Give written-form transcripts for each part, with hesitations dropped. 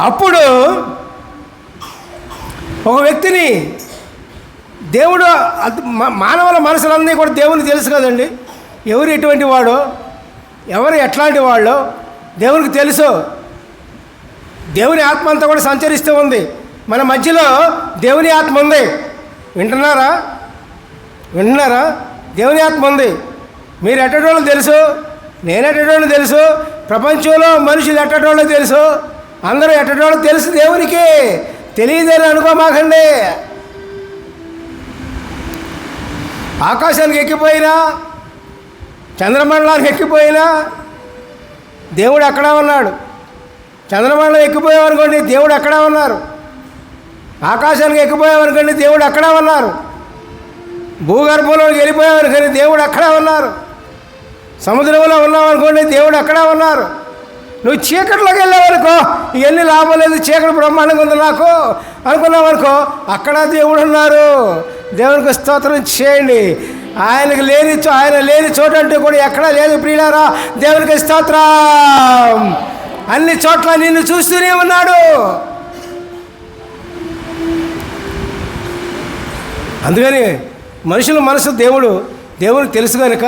అప్పుడు ఒక వ్యక్తిని దేవుడు, మానవుల మనసులన్నీ కూడా దేవునికి తెలుసు కదండి. ఎవరు ఎటువంటి వాడో, ఎవరు ఎట్లాంటి వాళ్ళో దేవునికి తెలుసు. దేవుని ఆత్మ అంతా కూడా సంచరిస్తూ ఉంది. మన మధ్యలో దేవుని ఆత్మ ఉంది. వింటున్నారా? దేవుని ఆత్మ ఉంది. మీరు ఎట్టటోళ్ళు తెలుసు, నేను ఎట్టటోళ్ళు తెలుసు, ప్రపంచంలో మనుషులు ఎట్టటోళ్ళు తెలుసు, అందరూ ఎట్టటోళ్ళు తెలుసు. దేవునికి తెలియదని అనుకోమాకండి. ఆకాశానికి ఎక్కిపోయినా, చంద్రమండలానికి ఎక్కిపోయినా దేవుడు అక్కడ ఉన్నాడు. చంద్రమండలం ఎక్కిపోయామనుకోండి, దేవుడు అక్కడ ఉన్నారు. ఆకాశానికి ఎక్కిపోయామనుకోండి, దేవుడు అక్కడ ఉన్నారు. భూగర్భంలోకి వెళ్ళిపోయామనుకోండి, దేవుడు అక్కడ ఉన్నారు. సముద్రంలో ఉన్నామనుకోండి, దేవుడు అక్కడ ఉన్నారు. నువ్వు చీకట్లోకి వెళ్ళావనుకో, ఇవన్నీ లాభం లేదు, చీకటి బ్రహ్మాండంగా ఉంది నాకు అనుకున్నావనుకో, అక్కడ దేవుడు ఉన్నారు. దేవునికి స్తోత్రం చేయండి. ఆయన లేని చోట అంటూ కూడా ఎక్కడా లేదు ప్రియులారా. దేవునికి స్తోత్రం. అన్ని చోట్ల నిన్ను చూస్తూనే ఉన్నాడు. అందుకని మనుషుల మనసు దేవునికి తెలుసు కనుక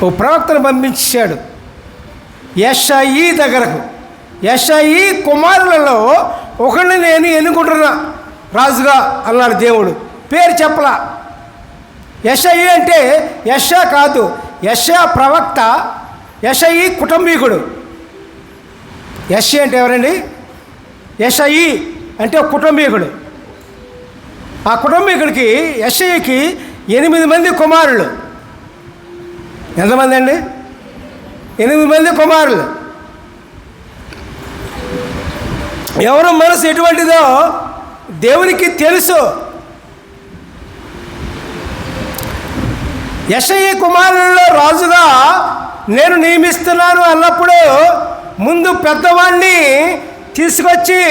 ఓ ప్రవక్తను పంపించాడు యెషయి దగ్గరకు. యెషయి కుమారులలో ఒకరిని నేను ఎన్నుకుంటున్నా రాజుగా అన్నాడు దేవుడు. పేరు చెప్పలా. యెషయి అంటే యెషయా కాదు, యెషయా ప్రవక్త, యెషయి కుటుంబీకుడు. యెషయా అంటే ఎవరండి? యెషయి అంటే కుటుంబీకుడు. ఆ కుటుంబీకుడికి యెషయికి 8 మంది కుమారులు. ఎంతమంది అండి? 8 మంది కుమారులు. ఎవరి మనసు ఎటువంటిదో దేవునికి తెలుసు. యెషయి కుమారులలో రాజుగా నేను నియమిస్తున్నాను అన్నప్పుడు ముందు పెద్దవాడిని తీసుకొచ్చి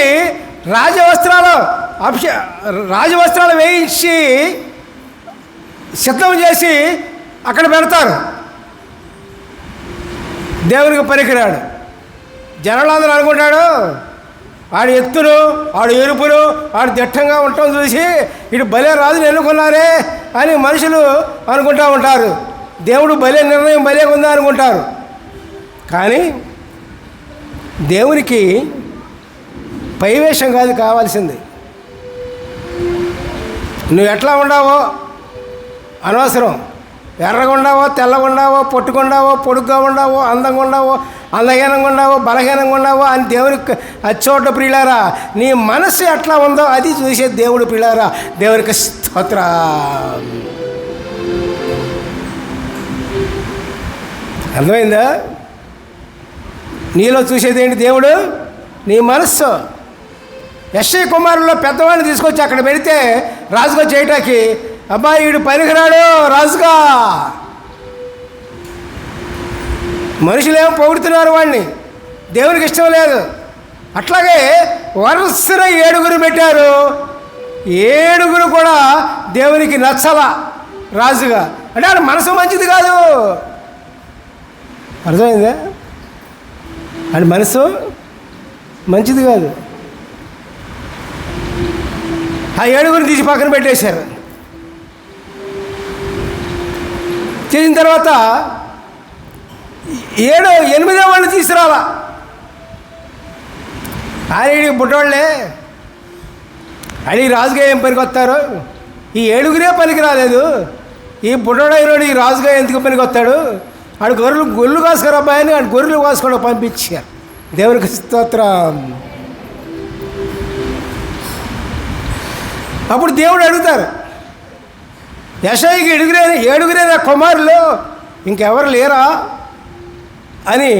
రాజవస్త్రాలు వేయించి సిద్ధం చేసి అక్కడ పెడతారు. దేవునికి పనికిరాడు. జనాలందరూ అనుకుంటాడు ఆడు ఎత్తును, ఆడు ఎరుపును, ఆడు దిట్టంగా ఉండటం చూసి ఇటు భలే రాజుని ఎన్నుకున్నారే అని మనుషులు అనుకుంటూ ఉంటారు. దేవుడు భలే నిర్ణయం భలే ఉందా అనుకుంటారు. కానీ దేవునికి పైవేషం కాదు కావాల్సింది. నువ్వు ఎట్లా ఉండవో అనవసరం. ఎర్రగా ఉండవో, తెల్లగా ఉండవో, పొట్టుకుండావో, పొడుగ్గా ఉండవో, అందంగా ఉండవో, అందహీనంగా ఉండవో, బలహీనంగా ఉండవో అని దేవునికి అచ్చోట ప్రియులారా. నీ మనస్సు ఎట్లా ఉందో అది చూసే దేవుడు ప్రియులారా. దేవునికి స్తోత్రం. అర్థమైందా? నీలో చూసేది ఏంటి దేవుడు? నీ మనస్సు. యెషయి కుమారుల్లో పెద్దవాడిని తీసుకొచ్చి అక్కడ పెడితే రాజుగా చేయటానికి, అబ్బాయి వీడు పనికిరాడు రాజుగా. మనుషులేమో పొగుడుతున్నారు వాడిని, దేవునికి ఇష్టం లేదు. అట్లాగే వరుసన 7 పెట్టారు. 7 కూడా దేవునికి నచ్చల రాజుగా. అంటే ఆయన మనసు మంచిది కాదు. అర్థమైందా? ఆయన మనసు మంచిది కాదు. ఆ 7 తీసి పక్కన పెట్టేశారు. చేసిన తర్వాత 8వ వాడిని తీసుకురాలా. ఆయన బుడ్డోళ్ళే అడిగి రాజుగా ఏం పనికి వస్తారు? ఈ 7 పనికి రాలేదు. ఈ బుడ్డోడైనోడు ఈ రాజుగా ఎందుకు పనికి వస్తాడు? ఆడు గొర్రెలు కాసుకురా అబ్బాయిని ఆడు గొర్రెలు కాసుకోవడం పంపించారు. దేవునికి స్తోత్రం. అప్పుడు దేవుడు అడుగుతారు, యెషయికి 7 కుమారులు ఇంకెవరు లేరా అని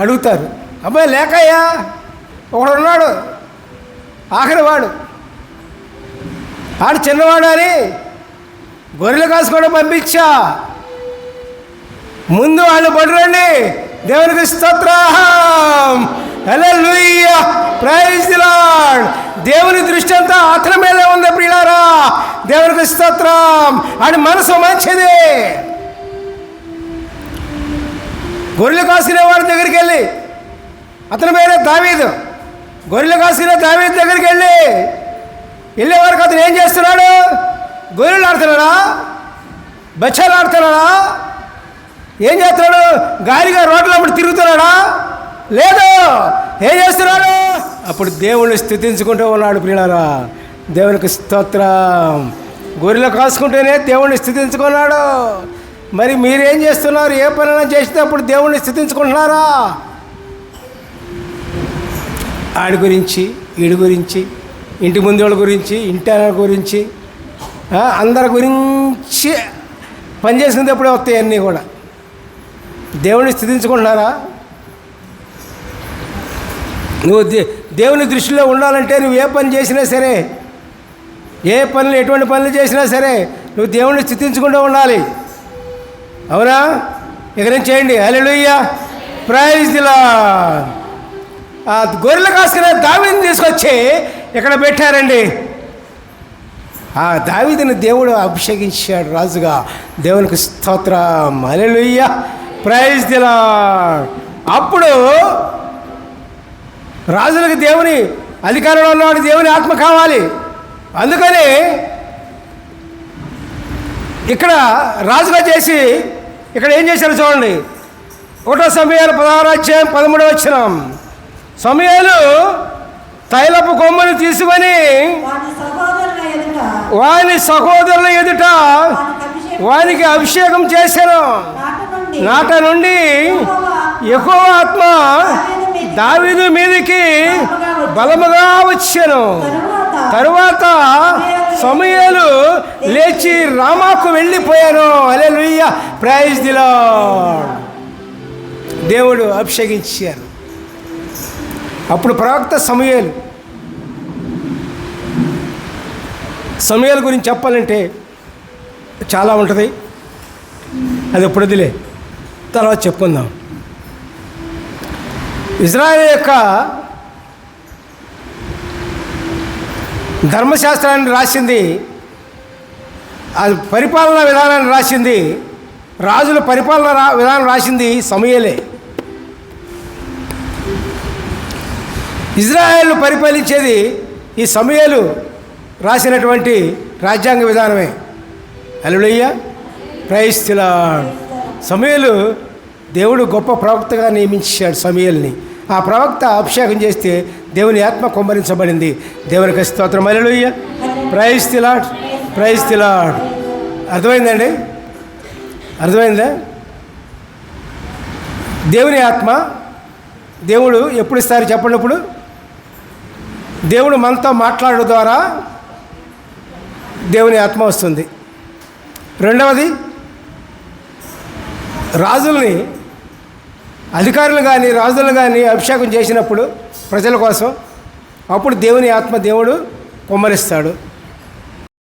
అడుగుతారు. అబ్బాయి లేకయ్యా, ఒకడు ఉన్నాడు ఆఖరివాడు, ఆడు చిన్నవాడు అని గొర్రెలు కాసుకోవడం పంపించా. ముందు వాళ్ళు పడురండి. దేవునికి స్తోత్రం. Hallelujah, praise the lord. దేవుని దృష్టి అంతా అతని మీదే ఉంది ప్రియులారా. దేవునికి స్తోత్రం. ఆడి మనసు మంచిది. గొర్రెలు కాసుకునే వాడి దగ్గరికి వెళ్ళి అతని పేరే దావీదు. గొర్రెలు కాసుకునే దావీదు దగ్గరికి వెళ్ళే వరకు అతను ఏం చేస్తున్నాడు? గొర్రెలు ఆడుతున్నాడా? బచ్చాలు ఆడుతున్నాడా? ఏం చేస్తున్నాడు? గాలిగా రోడ్ల అప్పుడు తిరుగుతున్నాడా? లేదు. ఏం చేస్తున్నాడు? అప్పుడు దేవుణ్ణి స్తుతించుకుంటూ ఉన్నాడు. ప్రియులారా, దేవునికి స్తోత్రం. గొర్రెలు కాసుకుంటేనే దేవుణ్ణి స్తుతించుకున్నాడు. మరి మీరేం చేస్తున్నారు? ఏ పనైనా చేసినప్పుడు దేవుణ్ణి స్తుతించుకుంటున్నారా? ఆడి గురించి, వీడి గురించి, ఇంటి ముందు వాళ్ళ గురించి, ఇంటి గురించి, అందరి గురించి పనిచేసినప్పుడు వస్తాయి అన్నీ కూడా. దేవుని స్థుతించుకుంటున్నారా? నువ్వు దేవుని దృష్టిలో ఉండాలంటే నువ్వు ఏ పని చేసినా సరే, ఏ పనులు, ఎటువంటి పనులు చేసినా సరే నువ్వు దేవుని స్థుతించుకుంటూ ఉండాలి. అవునా? ఇక నుంచి చేయండి. హల్లెలూయా, ప్రైజ్ ది లార్డ్. ఆ గొర్రెలు కాసుకునే దావీదుని తీసుకొచ్చి ఇక్కడ పెట్టారండి. ఆ దావీదుని దేవుడు అభిషేకించాడు రాజుగా. దేవునికి స్తోత్రం. Hallelujah, praise the lord. అప్పుడు రాజులకు దేవుని అధికారంలో ఉన్నవాడు దేవుని ఆత్మ కావాలి. అందుకని ఇక్కడ రాజుగా చేసి ఇక్కడ ఏం చేశారు చూడండి. 1 సమూయేలు 16:13 సమూయేలు తైలపు కొమ్మను తీసుకొని వాని సహోదరుల ఎదుట వానికి అభిషేకం చేశాను. నాట నుండి యెహోవా ఆత్మ దావీదు మీదికి బలముగా వచ్చాను. తరువాత సమూయేలు లేచి రామాకు వెళ్ళిపోయాను. హల్లెలూయా, ప్రైజ్ ది లార్డ్. దేవుడు అభిషేకించారు. అప్పుడు ప్రవక్త సమూయేలు గురించి చెప్పాలంటే చాలా ఉంటుంది. అది ఎప్పుడు వదిలే, తర్వాత చెప్పుకుందాం. ఇజ్రాయేల్ యొక్క ధర్మశాస్త్రాన్ని రాసింది, అది పరిపాలనా విధానాన్ని రాసింది, రాజుల పరిపాలన విధానం రాసింది సమూయేలే. ఇజ్రాయేలు పరిపాలించేది ఈ సమూయేలు రాసినటువంటి రాజ్యాంగ విధానమే. హల్లెలూయా, ప్రైజ్ ది లార్డ్. సమూయేలు దేవుడు గొప్ప ప్రవక్తగా నియమించాడు సమూయేలుని. ఆ ప్రవక్త అభిషేకం చేస్తే దేవుని ఆత్మ కుమ్మరించబడింది. దేవునికి స్తోత్రం. Hallelujah, praise the Lord, praise the Lord. అర్థమైందండి? అర్థమైందా? దేవుని ఆత్మ దేవుడు ఎప్పుడు ఇస్తారు చెప్పండి. ఇప్పుడు దేవుడు మనతో మాట్లాడడం ద్వారా దేవుని ఆత్మ వస్తుంది. రెండవది, రాజుల్ని, అధికారులు కానీ రాజులను కానీ అభిషేకం చేసినప్పుడు ప్రజల కోసం, అప్పుడు దేవుని ఆత్మ దేవుడు కుమ్మరిస్తాడు.